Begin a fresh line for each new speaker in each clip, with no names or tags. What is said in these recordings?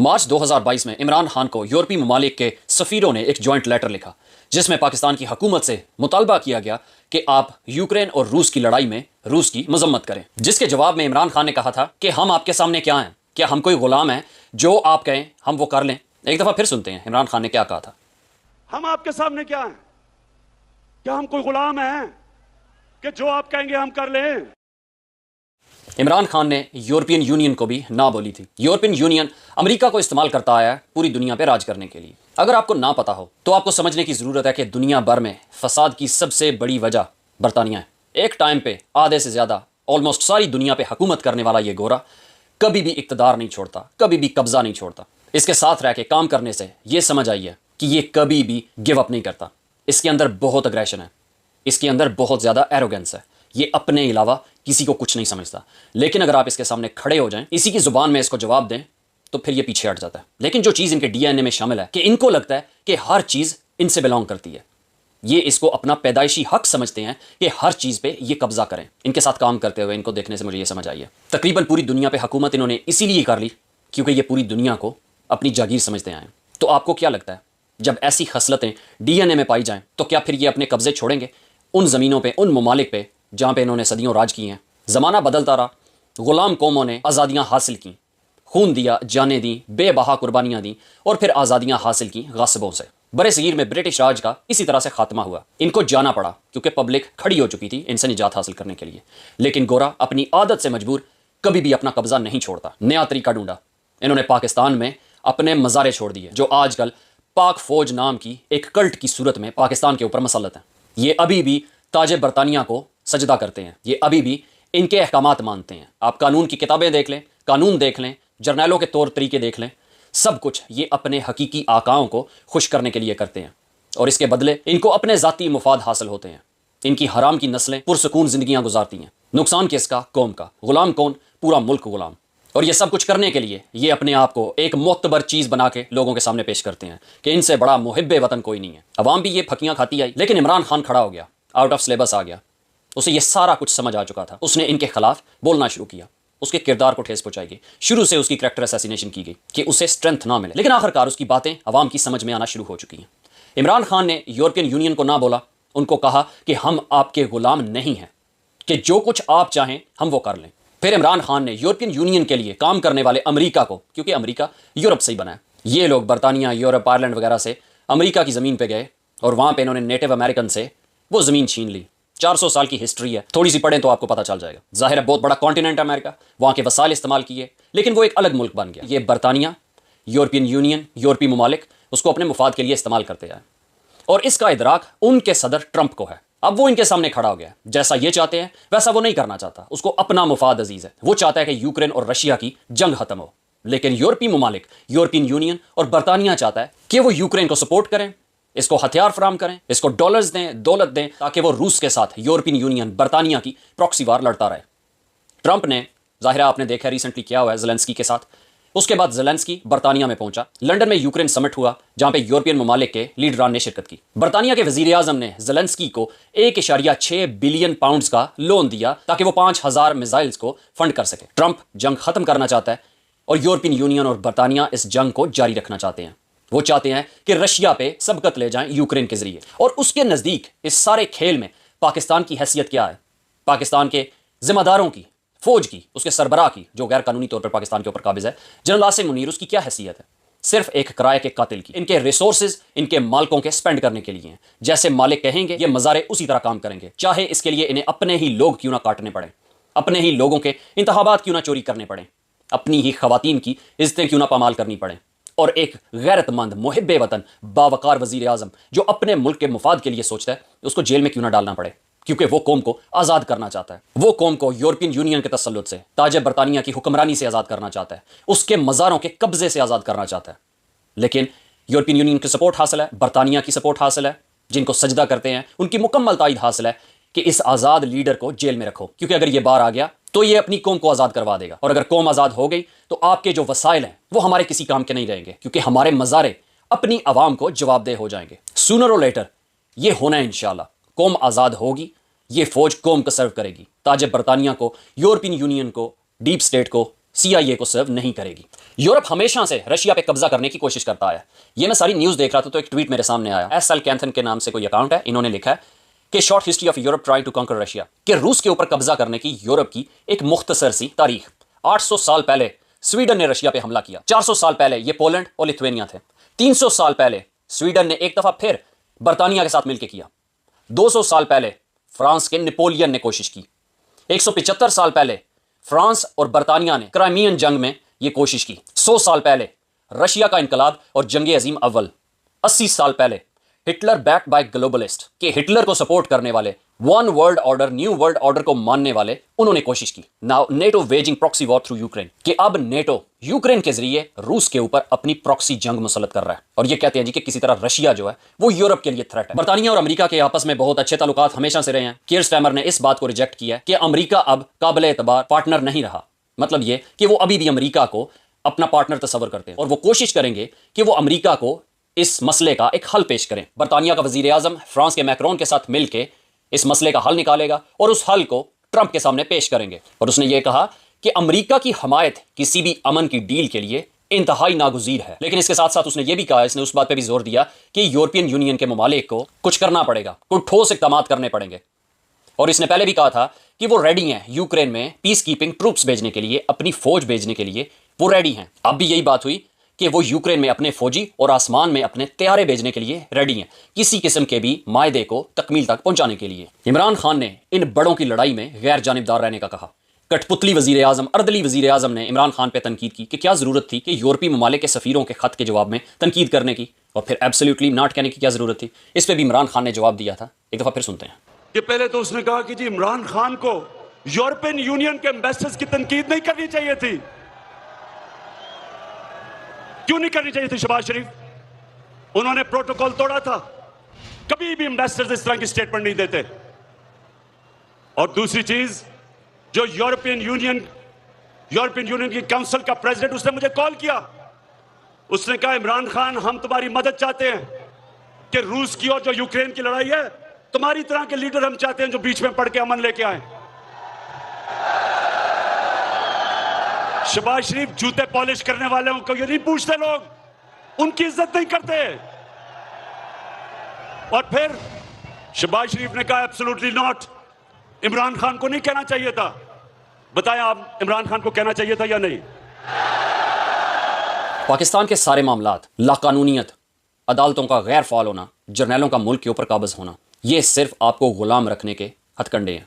مارچ 2022 میں عمران خان کو یورپی ممالک کے سفیروں نے ایک جوائنٹ لیٹر لکھا جس میں پاکستان کی حکومت سے مطالبہ کیا گیا کہ آپ یوکرین اور روس کی لڑائی میں روس کی مذمت کریں، جس کے جواب میں عمران خان نے کہا تھا کہ ہم آپ کے سامنے کیا ہیں؟ کیا ہم کوئی غلام ہیں؟ جو آپ کہیں ہم وہ کر لیں۔ ایک دفعہ پھر سنتے ہیں عمران خان نے کیا کہا تھا۔
ہم آپ کے سامنے کیا ہیں؟ کیا ہم کوئی غلام ہیں کہ جو آپ کہیں گے ہم کر لیں؟
عمران خان نے یورپین یونین کو بھی نہ بولی تھی۔ یورپین یونین امریکہ کو استعمال کرتا آیا ہے پوری دنیا پہ راج کرنے کے لیے۔ اگر آپ کو نہ پتا ہو تو آپ کو سمجھنے کی ضرورت ہے کہ دنیا بھر میں فساد کی سب سے بڑی وجہ برطانیہ ہے۔ ایک ٹائم پہ آدھے سے زیادہ آلموسٹ ساری دنیا پہ حکومت کرنے والا یہ گورا کبھی بھی اقتدار نہیں چھوڑتا، کبھی بھی قبضہ نہیں چھوڑتا۔ اس کے ساتھ رہ کے کام کرنے سے یہ سمجھ آئی ہے کہ یہ کبھی بھی گیو اپ نہیں کرتا۔ اس کے اندر بہت اگریشن ہے، اس کے اندر بہت زیادہ ایروگنس ہے۔ یہ اپنے علاوہ کسی کو کچھ نہیں سمجھتا، لیکن اگر آپ اس کے سامنے کھڑے ہو جائیں، اسی کی زبان میں اس کو جواب دیں تو پھر یہ پیچھے ہٹ جاتا ہے۔ لیکن جو چیز ان کے ڈی این اے میں شامل ہے کہ ان کو لگتا ہے کہ ہر چیز ان سے بلانگ کرتی ہے، یہ اس کو اپنا پیدائشی حق سمجھتے ہیں کہ ہر چیز پہ یہ قبضہ کریں۔ ان کے ساتھ کام کرتے ہوئے ان کو دیکھنے سے مجھے یہ سمجھ آئی ہے تقریباً پوری دنیا پہ حکومت انہوں نے اسی لیے کر لی کیونکہ یہ پوری دنیا کو اپنی جاگیر سمجھتے آئے ہیں۔ تو آپ کو کیا لگتا ہے جب ایسی خصلتیں ڈی این اے میں پائی جائیں تو کیا پھر یہ اپنے قبضے چھوڑیں گے ان زمینوں پہ، ان ممالک پہ جہاں پہ انہوں نے صدیوں راج کی ہیں؟ زمانہ بدلتا رہا، غلام قوموں نے آزادیاں حاصل کیں، خون دیا، جانیں دیں، بے بہا قربانیاں دیں اور پھر آزادیاں حاصل کیں غاصبوں سے۔ برے صغیر میں برٹش راج کا اسی طرح سے خاتمہ ہوا۔ ان کو جانا پڑا کیونکہ پبلک کھڑی ہو چکی تھی ان سے نجات حاصل کرنے کے لیے، لیکن گورا اپنی عادت سے مجبور کبھی بھی اپنا قبضہ نہیں چھوڑتا۔ نیا طریقہ ڈھونڈا، انہوں نے پاکستان میں اپنے مزارے چھوڑ دیے جو آج کل پاک فوج نام کی ایک کلٹ کی صورت میں پاکستان کے اوپر مسلط ہیں۔ یہ ابھی بھی تاج برطانیہ کو سجدہ کرتے ہیں، یہ ابھی بھی ان کے احکامات مانتے ہیں۔ آپ قانون کی کتابیں دیکھ لیں، قانون دیکھ لیں، جرنیلوں کے طور طریقے دیکھ لیں، سب کچھ یہ اپنے حقیقی آقاؤں کو خوش کرنے کے لیے کرتے ہیں اور اس کے بدلے ان کو اپنے ذاتی مفاد حاصل ہوتے ہیں۔ ان کی حرام کی نسلیں پرسکون زندگیاں گزارتی ہیں۔ نقصان کس کا؟ قوم کا۔ غلام کون؟ پورا ملک غلام۔ اور یہ سب کچھ کرنے کے لیے یہ اپنے آپ کو ایک معتبر چیز بنا کے لوگوں کے سامنے پیش کرتے ہیں کہ ان سے بڑا محب وطن کوئی نہیں ہے۔ عوام بھی یہ پھکیاں کھاتی آئی، لیکن عمران خان کھڑا ہو گیا، آؤٹ آف سلیبس آ گیا، اسے یہ سارا کچھ سمجھ آ چکا تھا۔ اس نے ان کے خلاف بولنا شروع کیا، اس کے کردار کو ٹھیس پہنچائی گئی، شروع سے اس کی کریکٹر اسیسینیشن کی گئی کہ اسے اسٹرینتھ نہ ملے، لیکن آخر کار اس کی باتیں عوام کی سمجھ میں آنا شروع ہو چکی ہیں۔ عمران خان نے یورپین یونین کو نہ بولا، ان کو کہا کہ ہم آپ کے غلام نہیں ہیں، کہ جو کچھ آپ چاہیں ہم وہ کر لیں۔ پھر عمران خان نے یورپین یونین کے لیے کام کرنے والے امریکہ کو، کیونکہ امریکہ یورپ سے ہی بنا ہے، یہ لوگ برطانیہ، یورپ، آئرلینڈ وغیرہ سے امریکہ کی زمین پہ گئے اور وہاں پہ انہوں نے نیٹو امریکن سے وہ زمین چھین لی۔ 400 سال کی ہسٹری ہے، تھوڑی سی پڑھیں تو آپ کو پتہ چل جائے گا۔ ظاہر ہے بہت بڑا کانٹیننٹ ہے امریکہ، وہاں کے وسائل استعمال کیے، لیکن وہ ایک الگ ملک بن گیا۔ یہ برطانیہ، یورپین یونین، یورپی ممالک اس کو اپنے مفاد کے لیے استعمال کرتے آئے اور اس کا ادراک ان کے صدر ٹرمپ کو ہے۔ اب وہ ان کے سامنے کھڑا ہو گیا، جیسا یہ چاہتے ہیں ویسا وہ نہیں کرنا چاہتا، اس کو اپنا مفاد عزیز ہے۔ وہ چاہتا ہے کہ یوکرین اور رشیا کی جنگ ختم ہو، لیکن یورپی ممالک، یورپین یونین اور برطانیہ چاہتا ہے کہ وہ یوکرین کو سپورٹ کریں، اس کو ہتھیار فراہم کریں، اس کو ڈالرز دیں، دولت دیں، تاکہ وہ روس کے ساتھ یورپین یونین برطانیہ کی پراکسی وار لڑتا رہے۔ ٹرمپ نے، ظاہرہ آپ نے دیکھا ریسنٹلی کیا ہوا ہے زیلنسکی کے ساتھ، اس کے بعد زیلنسکی برطانیہ میں پہنچا، لنڈن میں یوکرین سمٹ ہوا جہاں پہ یورپین ممالک کے لیڈران نے شرکت کی۔ برطانیہ کے وزیر اعظم نے زیلنسکی کو 1.6 بلین پاؤنڈز کا لون دیا تاکہ وہ 5000 میزائلز کو فنڈ کر سکے۔ ٹرمپ جنگ ختم کرنا چاہتا ہے اور یورپین یونین اور برطانیہ اس جنگ کو جاری رکھنا چاہتے ہیں۔ وہ چاہتے ہیں کہ رشیا پہ سبقت لے جائیں یوکرین کے ذریعے، اور اس کے نزدیک اس سارے کھیل میں پاکستان کی حیثیت کیا ہے؟ پاکستان کے ذمہ داروں کی، فوج کی، اس کے سربراہ کی جو غیر قانونی طور پر پاکستان کے اوپر قابض ہے، جنرل عاصم منیر، اس کی کیا حیثیت ہے؟ صرف ایک کرائے کے قاتل کی۔ ان کے ریسورسز ان کے مالکوں کے سپینڈ کرنے کے لیے ہیں، جیسے مالک کہیں گے یہ مزارے اسی طرح کام کریں گے، چاہے اس کے لیے انہیں اپنے ہی لوگ کیوں نہ کاٹنے پڑیں، اپنے ہی لوگوں کے انتخابات کیوں نہ چوری کرنے پڑیں، اپنی ہی خواتین کی عزتیں کیوں نہ پامال کرنی پڑیں، اور ایک غیرت مند محب وطن باوقار وزیر اعظم جو اپنے ملک کے مفاد کے لیے سوچتا ہے اس کو جیل میں کیوں نہ ڈالنا پڑے، کیونکہ وہ قوم کو آزاد کرنا چاہتا ہے۔ وہ قوم کو یورپین یونین کے تسلط سے، تاج برطانیہ کی حکمرانی سے آزاد کرنا چاہتا ہے، اس کے مزاروں کے قبضے سے آزاد کرنا چاہتا ہے۔ لیکن یورپین یونین کی سپورٹ حاصل ہے، برطانیہ کی سپورٹ حاصل ہے، جن کو سجدہ کرتے ہیں ان کی مکمل تائید حاصل ہے کہ اس آزاد لیڈر کو جیل میں رکھو، کیونکہ اگر یہ باہر آ گیا تو یہ اپنی قوم کو آزاد کروا دے گا، اور اگر قوم آزاد ہو گئی تو آپ کے جو وسائل ہیں وہ ہمارے کسی کام کے نہیں رہیں گے، کیونکہ ہمارے مزارے اپنی عوام کو جواب دہ ہو جائیں گے۔ سونر اور لیٹر یہ ہونا ہے انشاءاللہ۔ قوم آزاد ہوگی، یہ فوج قوم کو سرو کرے گی، تاج برطانیہ کو، یورپین یونین کو، ڈیپ سٹیٹ کو CIA کو سرو نہیں کرے گی۔ یورپ ہمیشہ سے رشیا پہ قبضہ کرنے کی کوشش کرتا آیا ہے۔ یہ میں ساری نیوز دیکھ رہا تھا تو ایک ٹویٹ میرے سامنے آیا، ایس ایل کینتھن کے نام سے کوئی اکاؤنٹ ہے، انہوں نے لکھا ہے کہ short history of Europe try to conquer Russia, کہ روس کے اوپر قبضہ کرنے کی یورپ کی ایک مختصر سی تاریخ۔ 800 سال پہلے سویڈن نے رشیا پہ حملہ کیا، 400 سال پہلے یہ پولینڈ اور لتھوینیا تھے، 300 سال پہلے سویڈن نے ایک دفعہ پھر برطانیہ کے ساتھ مل کے کیا، 200 سال پہلے فرانس کے نپولین نے کوشش کی، 175 سال پہلے فرانس اور برطانیہ نے کرائمین جنگ میں یہ کوشش کی، 100 سال پہلے رشیا کا انقلاب اور جنگ عظیم اول، 80 سال پہلے ہٹلر بیک بائی گلوبلسٹ، کہ ہٹلر کو سپورٹ کرنے والے، one world order, new world order کو ماننے والے، انہوں نے کوشش کی۔ Now NATO waging proxy war through Ukraine, کہ اب نیٹو یوکرین کے ذریعے روس کے اوپر اپنی پراکسی جنگ مسلط کر رہا ہے، اور یہ کہتے ہیں جی کہ کسی طرح رشیا جو ہے وہ یورپ کے لیے تھریٹ ہے۔ برطانیہ اور امریکہ کے آپس میں بہت اچھے تعلقات ہمیشہ سے رہے ہیں۔ کیئر سٹارمر نے اس بات کو ریجیکٹ کیا کہ امریکہ اب قابل اعتبار پارٹنر نہیں رہا، مطلب یہ کہ وہ ابھی بھی امریکہ کو اپنا پارٹنر تصور کرتے ہیں، اور وہ کوشش کریں گے کہ وہ امریکہ کو اس مسئلے کا ایک حل پیش کریں۔ برطانیہ کا وزیر اعظم فرانس کے میکرون کے ساتھ مل کے اس مسئلے کا حل نکالے گا اور اس حل کو ٹرمپ کے سامنے پیش کریں گے، اور اس نے یہ کہا کہ امریکہ کی حمایت کسی بھی امن کی ڈیل کے لیے انتہائی ناگزیر ہے۔ لیکن اس کے ساتھ ساتھ اس نے یہ بھی کہا، اس نے اس بات پہ بھی زور دیا کہ یورپین یونین کے ممالک کو کچھ کرنا پڑے گا، کوئی ٹھوس اقدامات کرنے پڑیں گے، اور اس نے پہلے بھی کہا تھا کہ وہ ریڈی ہیں یوکرین میں پیس کیپنگ ٹروپس بھیجنے کے لیے، اپنی فوج بھیجنے کے لیے وہ ریڈی ہیں۔ اب بھی یہی بات ہوئی کہ وہ یوکرین میں اپنے فوجی اور آسمان میں اپنے طیارے بھیجنے کے لیے ریڈی ہیں، کسی قسم کے بھی معاہدے کو تکمیل تک پہنچانے کے لیے۔ عمران خان نے ان بڑوں کی لڑائی میں غیر جانبدار رہنے کا کہا۔ کٹ پتلی وزیر اعظم، اردلی وزیر اعظم نے عمران خان پہ تنقید کی کہ کیا ضرورت تھی کہ یورپی ممالک کے سفیروں کے خط کے جواب میں تنقید کرنے کی، اور پھر ایبسلیوٹلی ناٹ کہنے کی کیا ضرورت تھی۔ اس پہ بھی عمران خان نے جواب دیا تھا، ایک دفعہ پھر سنتے ہیں۔
کہ پہلے تو اس نے کہا کہ جی عمران خان کو یورپین یونین کے ایمبیسڈرز کی تنقید نہیں کرنی چاہیے تھی۔ کیوں نہیں کرنی چاہیے تھی شہباز شریف؟ انہوں نے پروٹوکول توڑا تھا، کبھی بھی ایمبیسڈرز اس طرح کی سٹیٹمنٹ نہیں دیتے۔ اور دوسری چیز، جو یورپین یونین کی کونسل کا پریزیڈنٹ، اس نے مجھے کال کیا، اس نے کہا عمران خان ہم تمہاری مدد چاہتے ہیں کہ روس کی اور جو یوکرین کی لڑائی ہے، تمہاری طرح کے لیڈر ہم چاہتے ہیں جو بیچ میں پڑھ کے امن لے کے آئیں۔ شہباز شریف جوتے پالش کرنے والوں کو یہ نہیں پوچھتے، لوگ ان کی عزت نہیں کرتے۔ اور پھر شہباز شریف نے کہا ایبسولوٹلی ناٹ، عمران خان کو نہیں کہنا چاہیے تھا۔ بتائیں آپ، عمران خان کو کہنا چاہیے تھا یا نہیں؟
پاکستان کے سارے معاملات، لاقانونیت، عدالتوں کا غیر فعال ہونا، جرنیلوں کا ملک کے اوپر قابض ہونا، یہ صرف آپ کو غلام رکھنے کے ہتھ کنڈے ہیں۔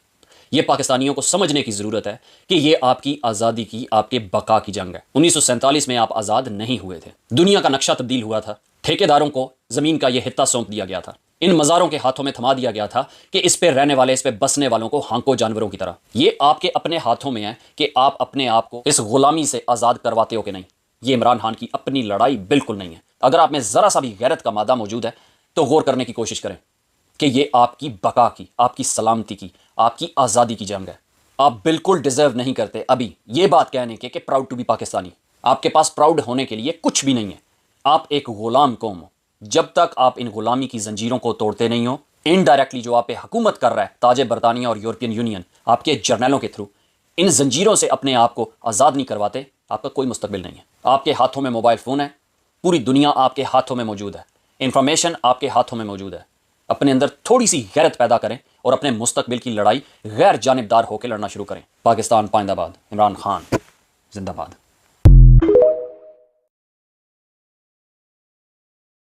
یہ پاکستانیوں کو سمجھنے کی ضرورت ہے کہ یہ آپ کی آزادی کی، آپ کے بقا کی جنگ ہے۔ 1947 میں آپ آزاد نہیں ہوئے تھے، دنیا کا نقشہ تبدیل ہوا تھا، ٹھیکیداروں کو زمین کا یہ حصہ سونپ دیا گیا تھا، ان مزاروں کے ہاتھوں میں تھما دیا گیا تھا کہ اس پہ رہنے والے، اس پہ بسنے والوں کو ہانکو جانوروں کی طرح۔ یہ آپ کے اپنے ہاتھوں میں ہے کہ آپ اپنے آپ کو اس غلامی سے آزاد کرواتے ہو کہ نہیں۔ یہ عمران خان کی اپنی لڑائی بالکل نہیں ہے۔ اگر آپ میں ذرا سا بھی غیرت کا مادہ موجود ہے تو غور کرنے کی کوشش کریں کہ یہ آپ کی بقا کی، آپ کی سلامتی کی، آپ کی آزادی کی جنگ ہے۔ آپ بالکل ڈیزرو نہیں کرتے ابھی یہ بات کہنے کے کہ پراؤڈ ٹو بی پاکستانی۔ آپ کے پاس پراؤڈ ہونے کے لیے کچھ بھی نہیں ہے۔ آپ ایک غلام قوم ہو۔ جب تک آپ ان غلامی کی زنجیروں کو توڑتے نہیں ہو، انڈائریکٹلی جو آپ پہ حکومت کر رہا ہے تاج برطانیہ اور یورپین یونین آپ کے جرنیلوں کے تھرو، ان زنجیروں سے اپنے آپ کو آزاد نہیں کرواتے، آپ کا کوئی مستقبل نہیں ہے۔ آپ کے ہاتھوں میں موبائل فون ہے، پوری دنیا آپ کے ہاتھوں میں موجود ہے، انفارمیشن آپ کے ہاتھوں میں موجود ہے۔ اپنے اندر تھوڑی سی غیرت پیدا کریں اور اپنے مستقبل کی لڑائی غیر جانبدار ہو کے لڑنا شروع کریں۔ پاکستان پائندہ باد، عمران خان زندہ باد۔